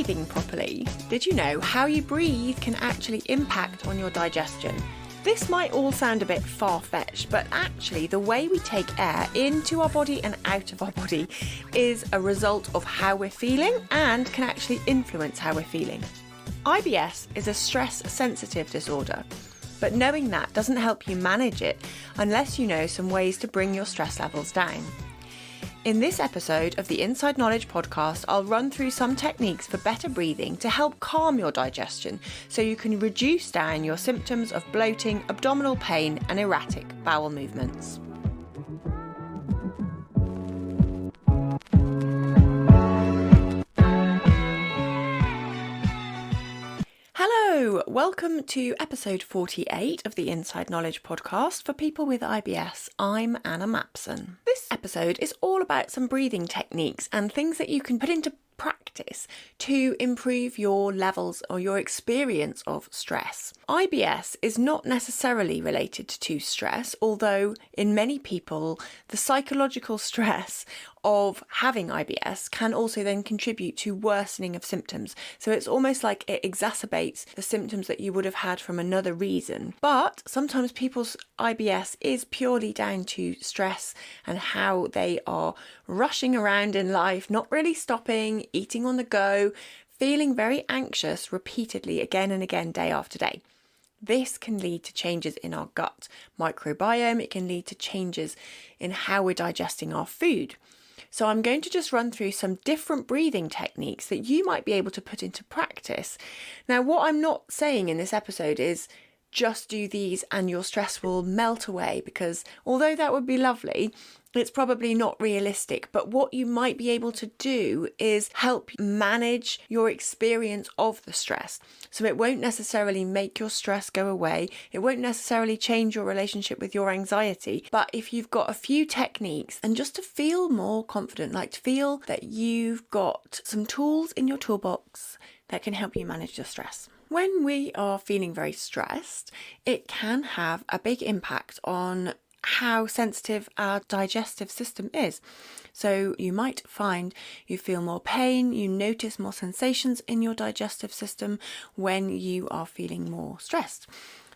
breathing properly. Did you know how you breathe can actually impact on your digestion? This might all sound a bit far-fetched, but actually the way we take air into our body and out of our body is a result of how we're feeling and can actually influence how we're feeling. IBS is a stress-sensitive disorder, but knowing that doesn't help you manage it unless you know some ways to bring your stress levels down. In this episode of the Inside Knowledge podcast, I'll run through some techniques for better breathing to help calm your digestion so you can reduce down your symptoms of bloating, abdominal pain, and erratic bowel movements. Hello, welcome to episode 48 of the Inside Knowledge podcast for people with IBS. I'm Anna Mapson. This episode is all about some breathing techniques and things that you can put into practice to improve your levels or your experience of stress. IBS is not necessarily related to stress, although in many people, the psychological stress of having IBS can also then contribute to worsening of symptoms. So it's almost like it exacerbates the symptoms that you would have had from another reason. But sometimes people's IBS is purely down to stress and how they are rushing around in life, not really stopping, eating on the go, feeling very anxious repeatedly again and again, day after day. This can lead to changes in our gut microbiome. It can lead to changes in how we're digesting our food. So I'm going to just run through some different breathing techniques that you might be able to put into practice. Now, what I'm not saying in this episode is just do these and your stress will melt away, because although that would be lovely, it's probably not realistic. But what you might be able to do is help manage your experience of the stress. So it won't necessarily make your stress go away. It won't necessarily change your relationship with your anxiety. But if you've got a few techniques and just to feel more confident, like to feel that you've got some tools in your toolbox that can help you manage your stress. When we are feeling very stressed, it can have a big impact on how sensitive our digestive system is. So you might find you feel more pain, you notice more sensations in your digestive system when you are feeling more stressed.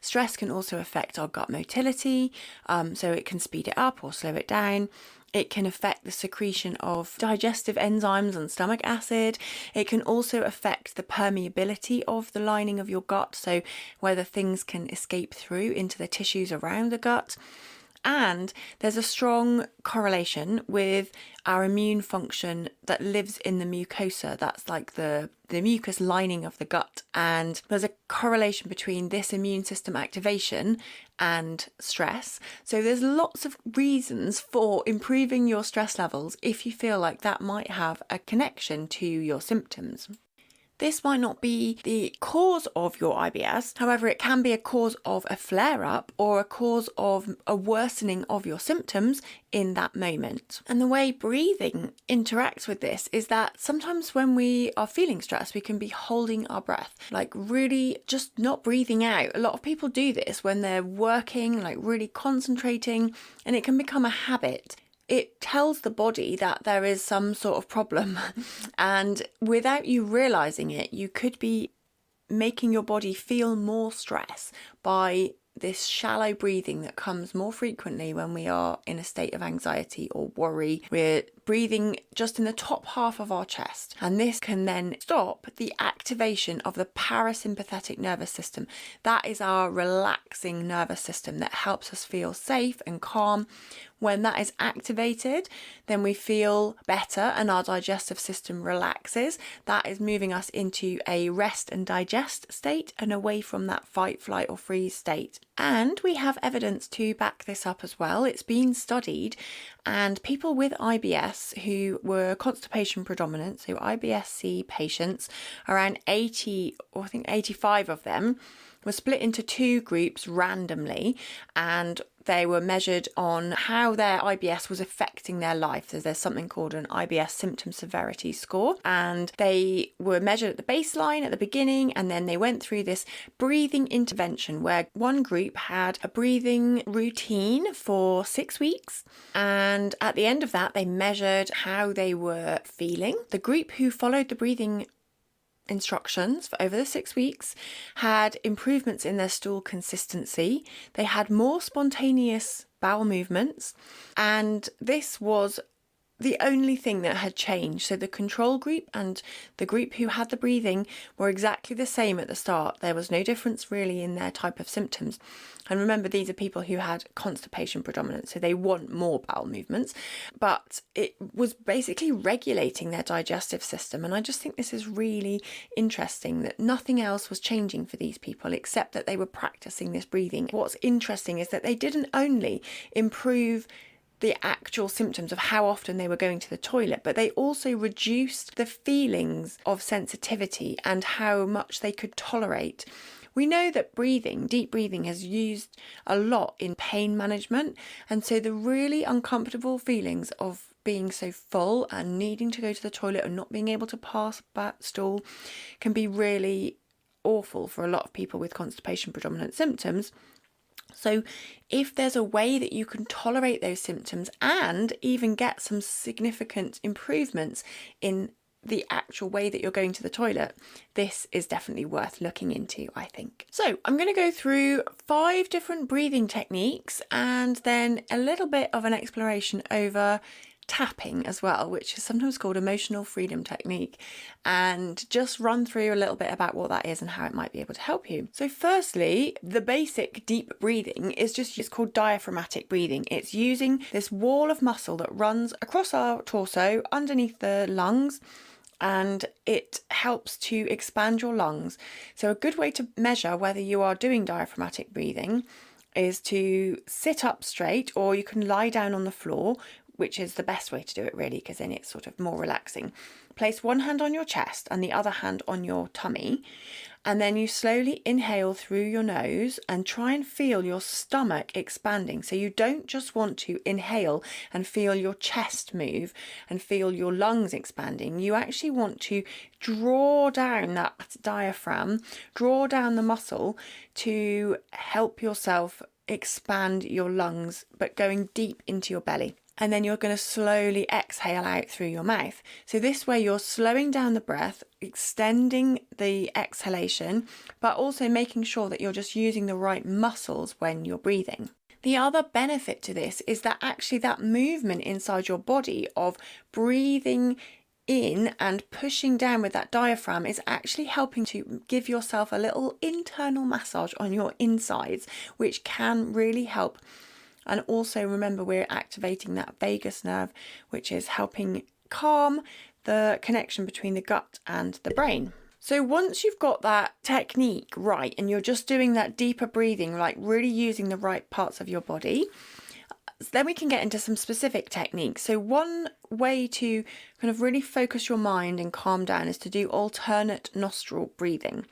Stress can also affect our gut motility, so it can speed it up or slow it down. It can affect the secretion of digestive enzymes and stomach acid. It can also affect the permeability of the lining of your gut, so whether things can escape through into the tissues around the gut. And there's a strong correlation with our immune function that lives in the mucosa. That's like the mucus lining of the gut. And there's a correlation between this immune system activation and stress. So there's lots of reasons for improving your stress levels if you feel like that might have a connection to your symptoms. This might not be the cause of your IBS, however, it can be a cause of a flare-up or a cause of a worsening of your symptoms in that moment. And the way breathing interacts with this is that sometimes when we are feeling stressed, we can be holding our breath, like really just not breathing out. A lot of people do this when they're working, like really concentrating, and it can become a habit. It tells the body that there is some sort of problem, and without you realizing it, you could be making your body feel more stress by this shallow breathing that comes more frequently when we are in a state of anxiety or worry. We're breathing just in the top half of our chest, and this can then stop the activation of the parasympathetic nervous system. That is our relaxing nervous system that helps us feel safe and calm. When that is activated, then we feel better and our digestive system relaxes. That is moving us into a rest and digest state and away from that fight, flight or freeze state. And we have evidence to back this up as well. It's been studied, and people with IBS who were constipation predominant, so IBS-C patients, around 80 or I think 85 of them, were split into two groups randomly, and they were measured on how their IBS was affecting their life. So there's something called an IBS symptom severity score, and they were measured at the baseline at the beginning, and then they went through this breathing intervention where one group had a breathing routine for 6 weeks, and at the end of that they measured how they were feeling. The group who followed the breathing instructions for over the 6 weeks, had improvements in their stool consistency. They had more spontaneous bowel movements, and this was the only thing that had changed. So the control group and the group who had the breathing were exactly the same at the start. There was no difference really in their type of symptoms. And remember, these are people who had constipation predominant, so they want more bowel movements, but it was basically regulating their digestive system. And I just think this is really interesting that nothing else was changing for these people except that they were practicing this breathing. What's interesting is that they didn't only improve the actual symptoms of how often they were going to the toilet, but they also reduced the feelings of sensitivity and how much they could tolerate. We know that breathing, deep breathing, is used a lot in pain management, and so the really uncomfortable feelings of being so full and needing to go to the toilet and not being able to pass that stool can be really awful for a lot of people with constipation predominant symptoms. So if there's a way that you can tolerate those symptoms and even get some significant improvements in the actual way that you're going to the toilet, this is definitely worth looking into, I think. So I'm going to go through 5 different breathing techniques and then a little bit of an exploration over tapping as well, which is sometimes called emotional freedom technique, and just run through a little bit about what that is and how it might be able to help you. So firstly, the basic deep breathing is it's called diaphragmatic breathing. It's using this wall of muscle that runs across our torso underneath the lungs, and it helps to expand your lungs. So a good way to measure whether you are doing diaphragmatic breathing is to sit up straight, or you can lie down on the floor, which is the best way to do it really, because then it's sort of more relaxing. Place one hand on your chest and the other hand on your tummy, and then you slowly inhale through your nose and try and feel your stomach expanding. So you don't just want to inhale and feel your chest move and feel your lungs expanding. You actually want to draw down that diaphragm, draw down the muscle to help yourself expand your lungs, but going deep into your belly. And then you're going to slowly exhale out through your mouth. So this way you're slowing down the breath, extending the exhalation, but also making sure that you're just using the right muscles when you're breathing. The other benefit to this is that actually that movement inside your body of breathing in and pushing down with that diaphragm is actually helping to give yourself a little internal massage on your insides, which can really help. And also remember, we're activating that vagus nerve, which is helping calm the connection between the gut and the brain. So once you've got that technique right and you're just doing that deeper breathing, like really using the right parts of your body, then we can get into some specific techniques. So one way to kind of really focus your mind and calm down is to do alternate nostril breathing.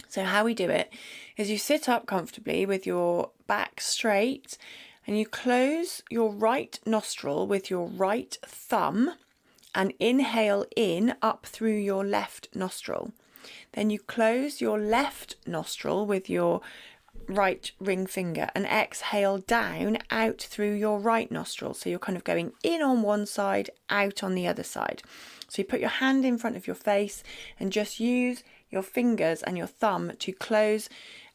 So how we do it is you sit up comfortably with your back straight and you close your right nostril with your right thumb and inhale in up through your left nostril. Then you close your left nostril with your right ring finger and exhale down out through your right nostril. So you're kind of going in on one side, out on the other side. So you put your hand in front of your face and just use your fingers and your thumb to close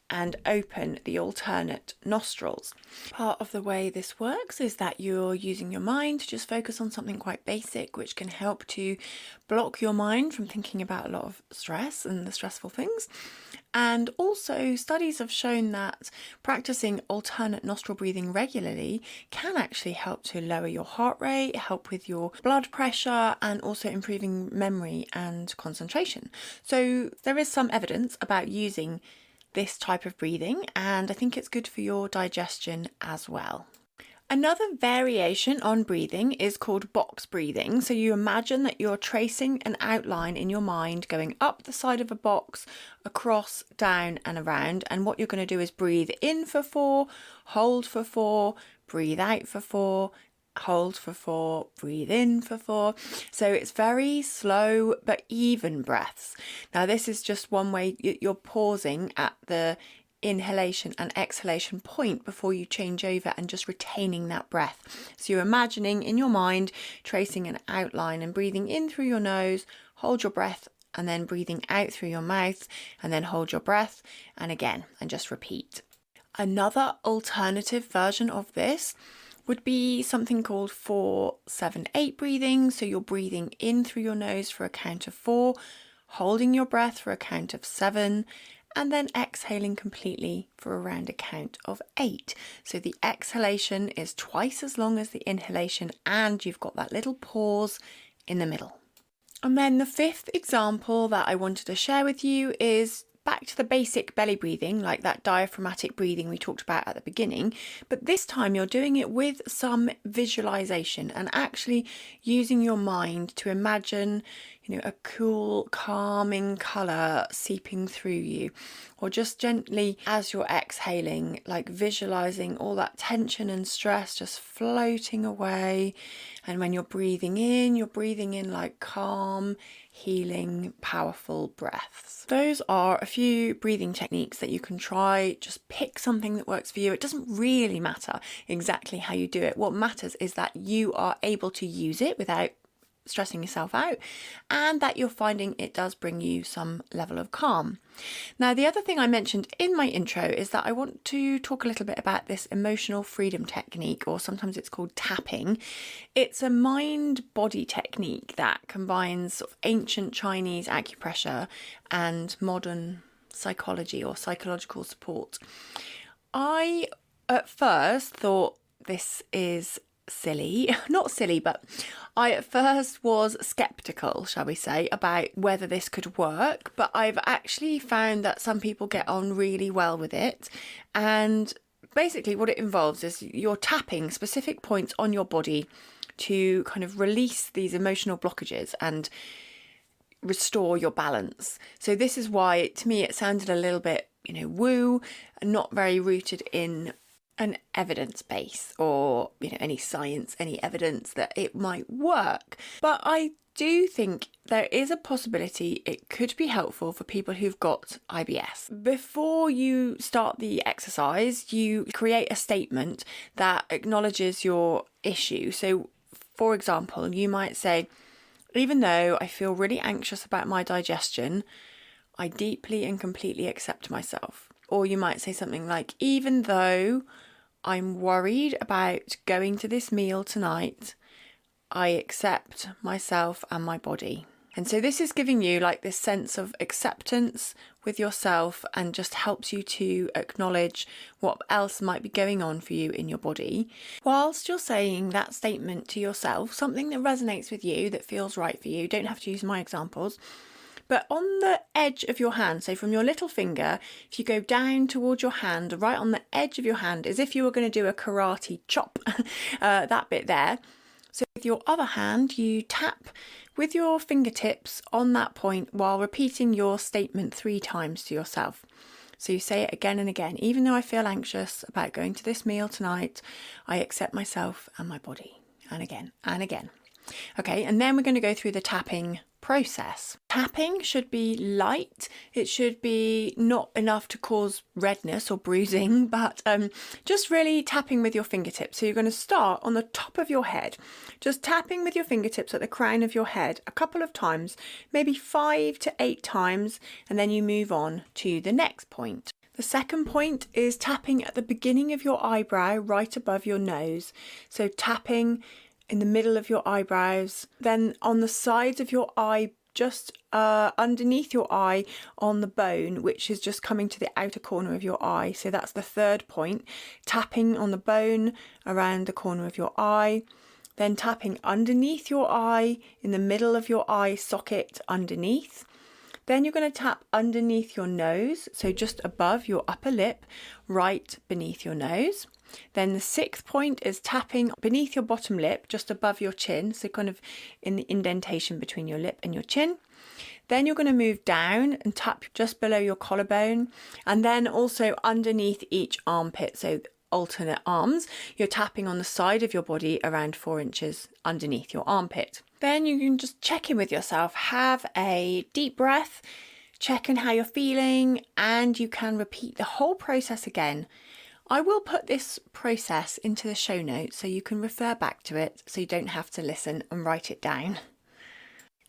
and open the alternate nostrils. Part of the way this works is that you're using your mind to just focus on something quite basic, which can help to block your mind from thinking about a lot of stress and the stressful things. And also studies have shown that practicing alternate nostril breathing regularly can actually help to lower your heart rate, help with your blood pressure, and also improving memory and concentration. So there is some evidence about using this type of breathing, and I think it's good for your digestion as well. Another variation on breathing is called box breathing. So you imagine that you're tracing an outline in your mind going up the side of a box, across, down and around, and what you're going to do is breathe in for 4, hold for 4, breathe out for 4, hold for 4, breathe in for 4. So it's very slow but even breaths. Now this is just one way you're pausing at the inhalation and exhalation point before you change over and just retaining that breath. So you're imagining in your mind tracing an outline and breathing in through your nose, hold your breath and then breathing out through your mouth, and then hold your breath, and again, and just repeat. Another alternative version of this would be something called 4-7-8 breathing. So you're breathing in through your nose for a count of 4, holding your breath for a count of 7, and then exhaling completely for around a count of 8. So the exhalation is twice as long as the inhalation, and you've got that little pause in the middle. And then the fifth example that I wanted to share with you is back to the basic belly breathing, like that diaphragmatic breathing we talked about at the beginning, but this time you're doing it with some visualization and actually using your mind to imagine, a cool, calming colour seeping through you, or just gently as you're exhaling, like visualising all that tension and stress just floating away. And when you're breathing in like calm, healing, powerful breaths. Those are a few breathing techniques that you can try. Just pick something that works for you. It doesn't really matter exactly how you do it. What matters is that you are able to use it without stressing yourself out, and that you're finding it does bring you some level of calm. Now, the other thing I mentioned in my intro is that I want to talk a little bit about this emotional freedom technique, or sometimes it's called tapping. It's a mind-body technique that combines sort of ancient Chinese acupressure and modern psychology or psychological support. I at first thought this is silly, not silly, but I at first was skeptical, shall we say, about whether this could work, but I've actually found that some people get on really well with it. And basically what it involves is you're tapping specific points on your body to kind of release these emotional blockages and restore your balance. So this is why, to me, it sounded a little bit, woo, and not very rooted in an evidence base or any science, any evidence that it might work. But I do think there is a possibility it could be helpful for people who've got IBS. Before you start the exercise, you create a statement that acknowledges your issue. So, for example, you might say, even though I feel really anxious about my digestion, I deeply and completely accept myself. Or you might say something like, even though I'm worried about going to this meal tonight, I accept myself and my body. And so this is giving you like this sense of acceptance with yourself, and just helps you to acknowledge what else might be going on for you in your body. Whilst you're saying that statement to yourself, something that resonates with you, that feels right for you, don't have to use my examples, but on the edge of your hand, so from your little finger, if you go down towards your hand, right on the edge of your hand, as if you were going to do a karate chop, that bit there. So with your other hand, you tap with your fingertips on that point while repeating your statement 3 times to yourself. So you say it again and again. Even though I feel anxious about going to this meal tonight, I accept myself and my body. And again and again. Okay, and then we're going to go through the tapping process. Tapping should be light. It should be not enough to cause redness or bruising, but just really tapping with your fingertips. So you're going to start on the top of your head, just tapping with your fingertips at the crown of your head a couple of times, maybe 5 to 8 times, and then you move on to the next point. The second point is tapping at the beginning of your eyebrow, right above your nose. So tapping in the middle of your eyebrows, then on the sides of your eye, just underneath your eye on the bone, which is just coming to the outer corner of your eye. So that's the third point, tapping on the bone around the corner of your eye, then tapping underneath your eye, in the middle of your eye socket underneath. Then you're going to tap underneath your nose, so just above your upper lip, right beneath your nose. Then the 6th point is tapping beneath your bottom lip, just above your chin, so kind of in the indentation between your lip and your chin. Then you're going to move down and tap just below your collarbone, and then also underneath each armpit, so alternate arms. You're tapping on the side of your body around 4 inches underneath your armpit. Then you can just check in with yourself, have a deep breath, check in how you're feeling, and you can repeat the whole process again. I will put this process into the show notes so you can refer back to it, so you don't have to listen and write it down.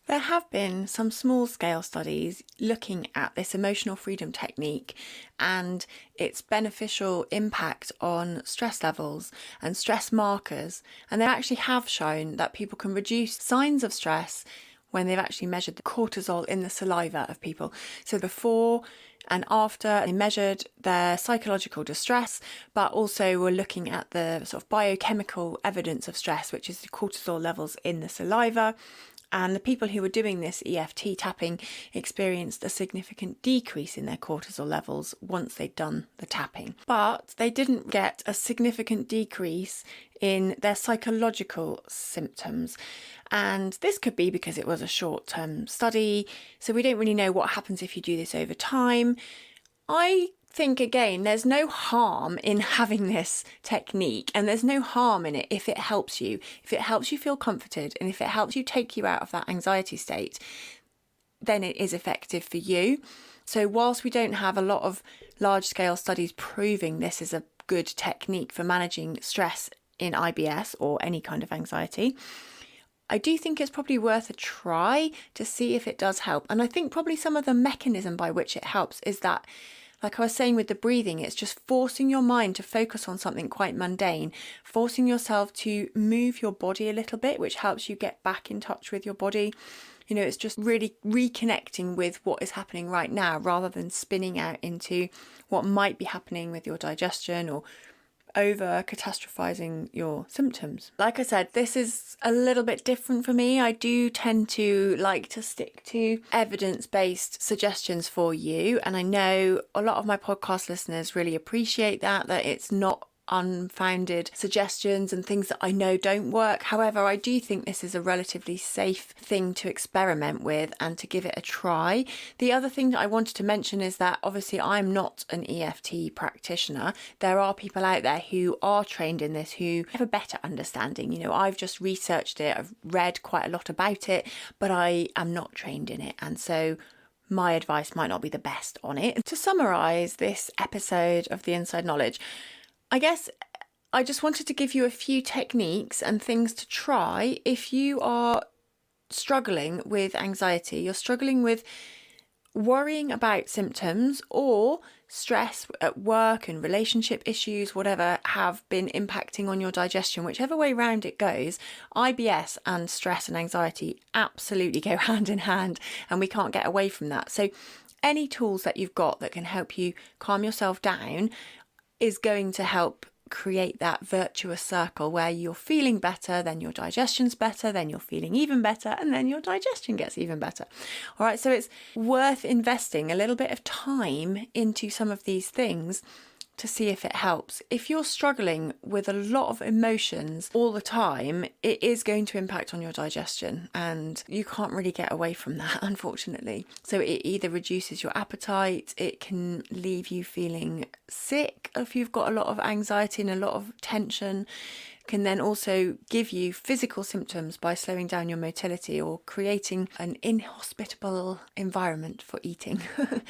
There have been some small-scale studies looking at this emotional freedom technique and its beneficial impact on stress levels and stress markers, and they actually have shown that people can reduce signs of stress when they've actually measured the cortisol in the saliva of people. So before and after, they measured their psychological distress, but also were looking at the sort of biochemical evidence of stress, which is the cortisol levels in the saliva. And the people who were doing this EFT tapping experienced a significant decrease in their cortisol levels once they'd done the tapping. But they didn't get a significant decrease in their psychological symptoms. And this could be because it was a short-term study, so we don't really know what happens if you do this over time. I think, again, there's no harm in having this technique, and there's no harm in it if it helps you feel comforted, and if it helps you take you out of that anxiety state, then it is effective for you. So whilst we don't have a lot of large-scale studies proving this is a good technique for managing stress in IBS or any kind of anxiety, I do think it's probably worth a try to see if it does help. And I think probably some of the mechanism by which it helps is that, like I was saying with the breathing, it's just forcing your mind to focus on something quite mundane, forcing yourself to move your body a little bit, which helps you get back in touch with your body. You know, it's just really reconnecting with what is happening right now rather than spinning out into what might be happening with your digestion or over catastrophizing your symptoms. Like I said, this is a little bit different for me. I do tend to like to stick to evidence-based suggestions for you, and I know a lot of my podcast listeners really appreciate that it's not unfounded suggestions and things that I know don't work. However, I do think this is a relatively safe thing to experiment with and to give it a try. The other thing that I wanted to mention is that obviously I'm not an EFT practitioner. There are people out there who are trained in this who have a better understanding. You know, I've just researched it, I've read quite a lot about it, but I am not trained in it, and so my advice might not be the best on it. To summarise this episode of The Inside Knowledge, I guess I just wanted to give you a few techniques and things to try if you are struggling with anxiety, you're struggling with worrying about symptoms, or stress at work and relationship issues, whatever, have been impacting on your digestion. Whichever way round it goes, IBS and stress and anxiety absolutely go hand in hand, and we can't get away from that. So any tools that you've got that can help you calm yourself down is going to help create that virtuous circle where you're feeling better, then your digestion's better, then you're feeling even better, and then your digestion gets even better. All right, so it's worth investing a little bit of time into some of these things to see if it helps. If you're struggling with a lot of emotions all the time, it is going to impact on your digestion, and you can't really get away from that, unfortunately. So it either reduces your appetite, it can leave you feeling sick if you've got a lot of anxiety and a lot of tension, can then also give you physical symptoms by slowing down your motility or creating an inhospitable environment for eating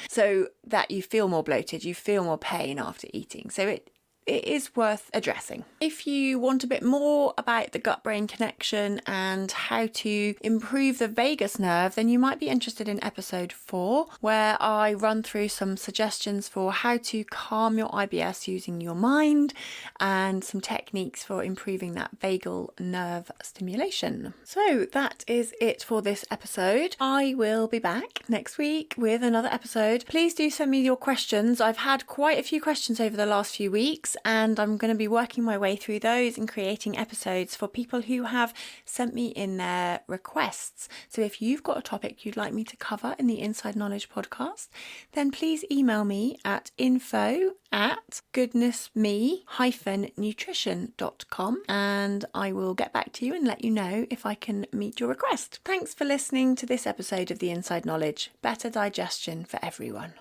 so that you feel more bloated, you feel more pain after eating. So it is worth addressing. If you want a bit more about the gut-brain connection and how to improve the vagus nerve, then you might be interested in episode 4, where I run through some suggestions for how to calm your IBS using your mind and some techniques for improving that vagal nerve stimulation. So that is it for this episode. I will be back next week with another episode. Please do send me your questions. I've had quite a few questions over the last few weeks, and I'm going to be working my way through those and creating episodes for people who have sent me in their requests. So if you've got a topic you'd like me to cover in the Inside Knowledge podcast, then please email me at info@goodnessme-nutrition.com, and I will get back to you and let you know if I can meet your request. Thanks for listening to this episode of the Inside Knowledge. Better digestion for everyone.